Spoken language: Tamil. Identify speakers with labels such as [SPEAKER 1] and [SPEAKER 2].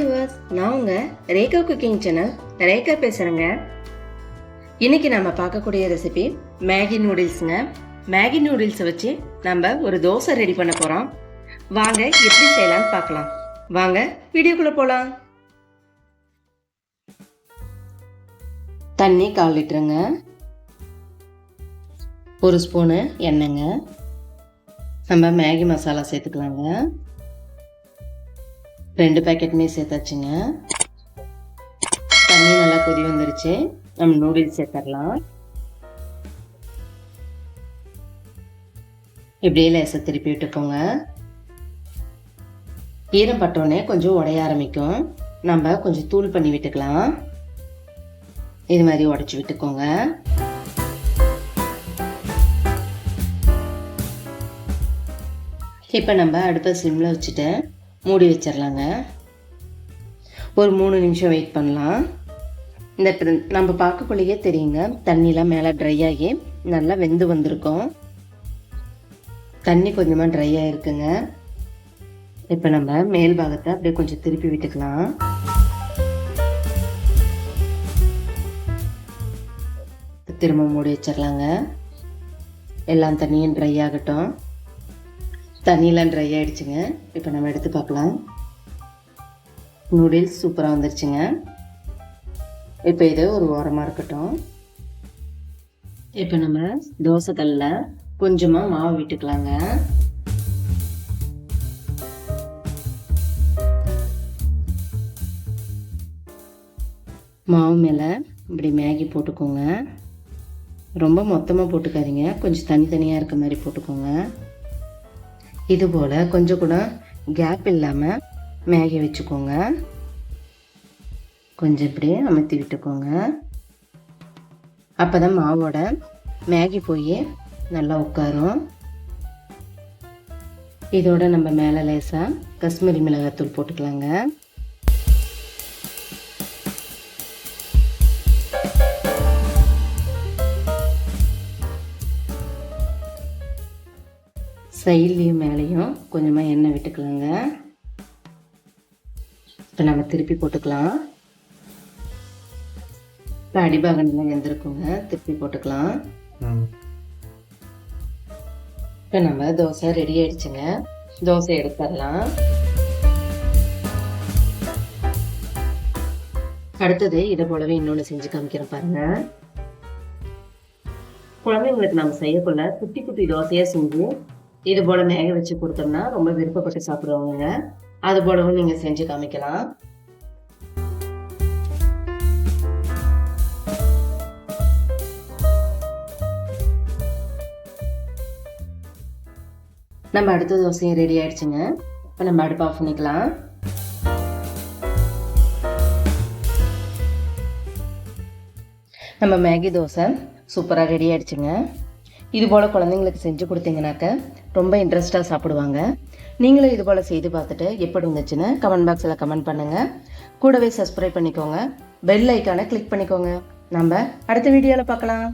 [SPEAKER 1] வியூவர்ஸ், நான் உங்க ரேகா குக்கிங் சேனல் ரேகா பேசுறேங்க. இன்னைக்கு நம்ம பார்க்கக்கூடிய ரெசிபி மேகி நூடுல்ஸ்ங்க. மேகி நூடுல்ஸை வச்சு நம்ம ஒரு தோசை ரெடி பண்ண போறோம். வாங்க எப்படி செய்யலாம்னு பார்க்கலாம். வாங்க வீடியோக்குள்ள போலாம். தண்ணி 1/4 லிட்டருங்க. 1 ஸ்பூனு எண்ணெய்ங்க. நம்ம மேகி மசாலா சேர்த்துக்கலாங்க. 2 பேக்கெட்டுமே சேர்த்தாச்சுங்க. தண்ணி நல்லா கொதி வந்துருச்சு. நம்ம நூடுல்ஸ் சேர்த்துடலாம். இப்படியே லேசாக திருப்பி விட்டுக்கோங்க. ஈரம் பட்டோடனே கொஞ்சம் உடைய ஆரம்பிக்கும். நம்ம கொஞ்சம் தூள் பண்ணி விட்டுக்கலாம். இது மாதிரி உடைச்சி விட்டுக்கோங்க. இப்போ நம்ம அடுப்பை சிம்மில் வச்சுட்டு மூடி வச்சிடலாங்க. ஒரு 3 நிமிஷம் வெயிட் பண்ணலாம். இந்த நம்ம பார்க்கக்குள்ளேயே தெரியுங்க, தண்ணிலாம் மேலே ட்ரை ஆகி நல்லா வெந்து வந்திருக்கும். தண்ணி கொஞ்சமாக ட்ரை ஆகிருக்குங்க. இப்போ நம்ம மேல் பாகத்தை அப்படியே கொஞ்சம் திருப்பி விட்டுக்கலாம். திரும்ப மூடி வச்சிடலாங்க. எல்லாம் தண்ணியும் ட்ரை ஆகட்டும். தண்ணியெலாம் ட்ரை ஆகிடுச்சுங்க. இப்போ நம்ம எடுத்து பார்க்கலாம். நூடுல்ஸ் சூப்பராக வந்துருச்சுங்க. இப்போ இது ஒரு ஓரமாக இருக்கட்டும். இப்போ நம்ம தோசை கல்லில் கொஞ்சமாக மாவு விட்டுக்கலாங்க. மாவு மேலே இப்படி மேகி போட்டுக்கோங்க. ரொம்ப மொத்தமாக போட்டுக்காதீங்க, கொஞ்சம் தனித்தனியாக இருக்க மாதிரி போட்டுக்கோங்க. இது போல் கொஞ்சம் கூட கேப் இல்லாமல் மேகி வச்சுக்கோங்க. கொஞ்சம் இப்படி அமர்த்தி விட்டுக்கோங்க. அப்போ தான் மாவோட மேகி போய் நல்லா உட்காரும். இதோட நம்ம மேலே லேசாக காஷ்மீரி மிளகாத்தூள் போட்டுக்கலாங்க. சைட்லேயும் மேலேயும் கொஞ்சமாக எண்ணெய் விட்டுக்கலாங்க. இப்போ நம்ம திருப்பி போட்டுக்கலாம். இப்போ அடிபாகம் நல்லா வெந்திருக்குங்க. திருப்பி போட்டுக்கலாம். இப்போ நம்ம தோசை ரெடி ஆயிடுச்சுங்க. தோசை எடுத்துடலாம். அடுத்தது இதை போலவே இன்னொன்று செஞ்சு காமிக்கிறேன் பாருங்க. குழந்தைங்களுக்கு நம்ம செய்யக்குள்ள குட்டி குட்டி தோசையாக செஞ்சு இது போல் மேக வச்சு கொடுத்தோம்னா ரொம்ப விருப்பப்பட்டு சாப்பிடுவாங்க. அது போலவும் நீங்கள் செஞ்சு காமிக்கலாம். நம்ம அடுத்த தோசையும் ரெடி ஆயிடுச்சுங்க. இப்போ நம்ம அடுப்பு ஆஃப் பண்ணிக்கலாம். நம்ம மேகி தோசை சூப்பராக ரெடி ஆயிடுச்சுங்க. இது போல் குழந்தைங்களுக்கு செஞ்சு கொடுத்தீங்கன்னாக்க ரொம்ப இன்ட்ரெஸ்டாக சாப்பிடுவாங்க. நீங்களும் இது போல் செய்து பார்த்துட்டு எப்படி இருந்துச்சுன்னு கமெண்ட் பாக்ஸில் கமெண்ட் பண்ணுங்கள். கூடவே சப்ஸ்கிரைப் பண்ணிக்கோங்க. பெல் ஐக்கானை கிளிக் பண்ணிக்கோங்க. நம்ம அடுத்த வீடியோவில் பார்க்கலாம்.